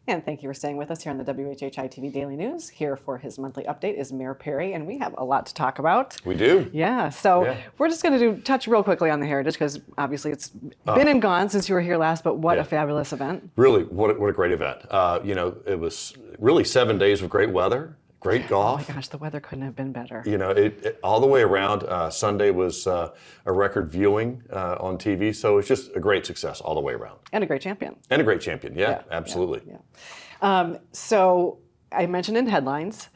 And thank you for staying with us here on the WHHI-TV Daily News. Here for his monthly update is Mayor Perry, and we have a lot to talk about. We do. Yeah, so we're just going to touch real quickly on the Heritage, because obviously it's been and gone since you were here last, but what a fabulous event. Really, what a great event. It was really 7 days of great weather. Great golf. Oh my gosh, the weather couldn't have been better. It all the way around. Sunday was a record viewing on TV, so it's just a great success all the way around. And a great champion. And a great champion, absolutely. So I mentioned in headlines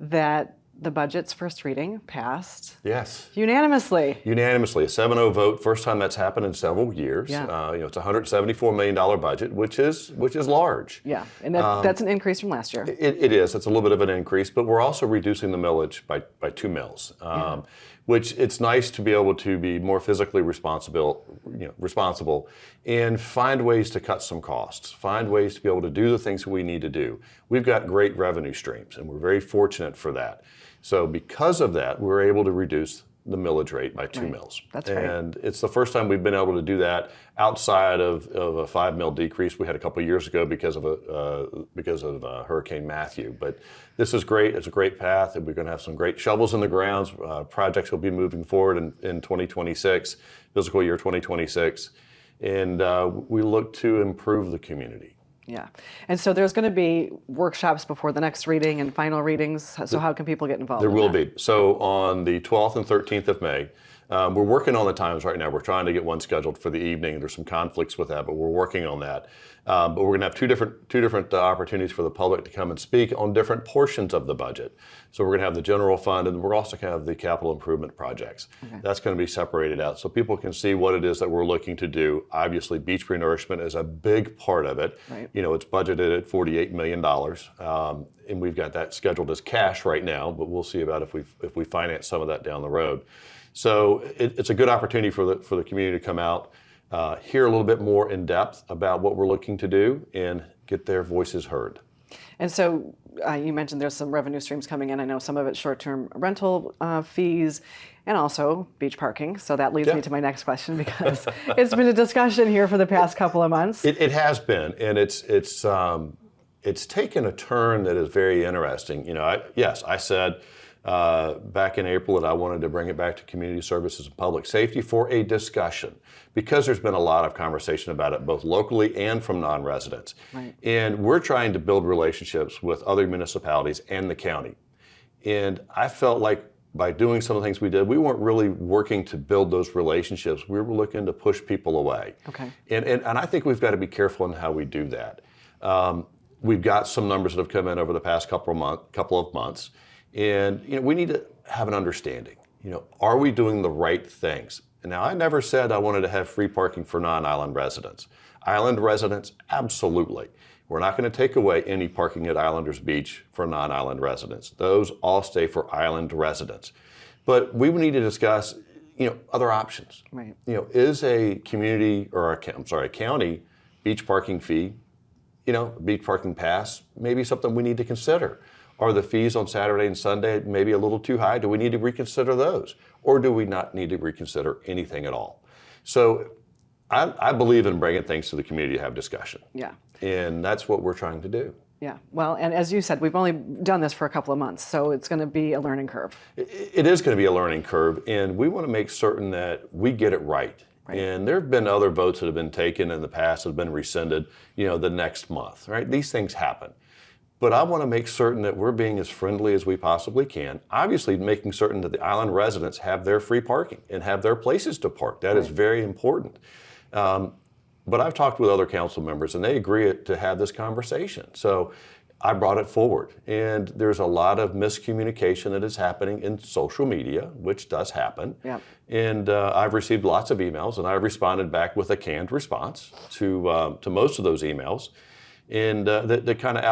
that the budget's first reading passed. Yes. Unanimously. Unanimously, a 7-0 vote. First time that's happened in several years. Yeah. It's a $174 million budget, which is large. Yeah, and that's an increase from last year. It is. It's a little bit of an increase, but we're also reducing the millage by 2 mills, which it's nice to be able to be more physically responsible and find ways to cut some costs, find ways to be able to do the things we need to do. We've got great revenue streams, and we're very fortunate for that. So because of that, we're able to reduce the millage rate by 2 mills. That's right. And it's the first time we've been able to do that outside of a 5 mil decrease we had a couple of years ago because of Hurricane Matthew. But this is great. It's a great path, and we're going to have some great shovels in the grounds. Projects will be moving forward in 2026, fiscal year 2026, and we look to improve the community. Yeah, and so there's going to be workshops before the next reading and final readings. So how can people get involved? There will be. So on the 12th and 13th of May, we're working on the times right now. We're trying to get one scheduled for the evening. There's some conflicts with that, but we're working on that. But we're going to have two different opportunities for the public to come and speak on different portions of the budget. So we're going to have the general fund, and we're also going to have the capital improvement projects. Okay. That's going to be separated out so people can see what it is that we're looking to do. Obviously, beach renourishment is a big part of it. Right. It's budgeted at $48 million, and we've got that scheduled as cash right now. But we'll see about if we finance some of that down the road. So it's a good opportunity for the community to come out, hear a little bit more in depth about what we're looking to do, and get their voices heard. And so you mentioned there's some revenue streams coming in. I know some of it's short-term rental fees and also beach parking. So that leads me to my next question, because it's been a discussion here for the past couple of months. It has been, and it's taken a turn that is very interesting. I said back in April that I wanted to bring it back to community services and public safety for a discussion, because there's been a lot of conversation about it, both locally and from non-residents. Right. And we're trying to build relationships with other municipalities and the county. And I felt like by doing some of the things we did, we weren't really working to build those relationships. We were looking to push people away. Okay. And I think we've got to be careful in how we do that. We've got some numbers that have come in over the past couple of months. And we need to have an understanding. Are we doing the right things? Now, I never said I wanted to have free parking for non-island residents. Island residents, absolutely. We're not going to take away any parking at Islanders Beach for non-island residents. Those all stay for island residents. But we need to discuss, other options. Right. Is a county beach parking fee, beach parking pass, maybe something we need to consider? Are the fees on Saturday and Sunday maybe a little too high? Do we need to reconsider those? Or do we not need to reconsider anything at all? So I believe in bringing things to the community to have discussion. Yeah. And that's what we're trying to do. Yeah. Well, and as you said, we've only done this for a couple of months, so it's going to be a learning curve. It is going to be a learning curve, and we want to make certain that we get it right. Right. And there have been other votes that have been taken in the past that have been rescinded, the next month, right? These things happen. But I want to make certain that we're being as friendly as we possibly can. Obviously, making certain that the island residents have their free parking and have their places to park. That is very important. But I've talked with other council members, and they agree to have this conversation. So I brought it forward. And there's a lot of miscommunication that is happening in social media, which does happen. Yep. And I've received lots of emails, and I've responded back with a canned response to most of those emails. And that kind of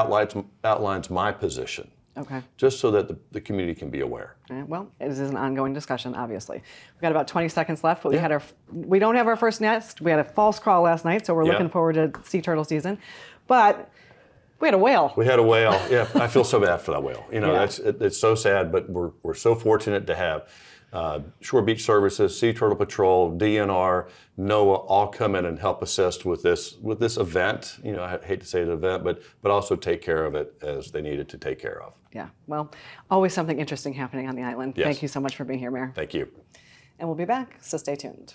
outlines my position. Okay. Just so that the community can be aware. Well, it is an ongoing discussion, obviously. We've got about 20 seconds left, but we don't have our first nest. We had a false crawl last night, so we're looking forward to sea turtle season. But we had a whale. We had a whale. Yeah, I feel so bad for that whale. It's so sad, but we're so fortunate to have Shore Beach Services, Sea Turtle Patrol, DNR, NOAA all come in and help assist with this event. You know, I hate to say the event, but also take care of it as they needed to take care of. Yeah, well, always something interesting happening on the island. Yes. Thank you so much for being here, Mayor. Thank you. And we'll be back, so stay tuned.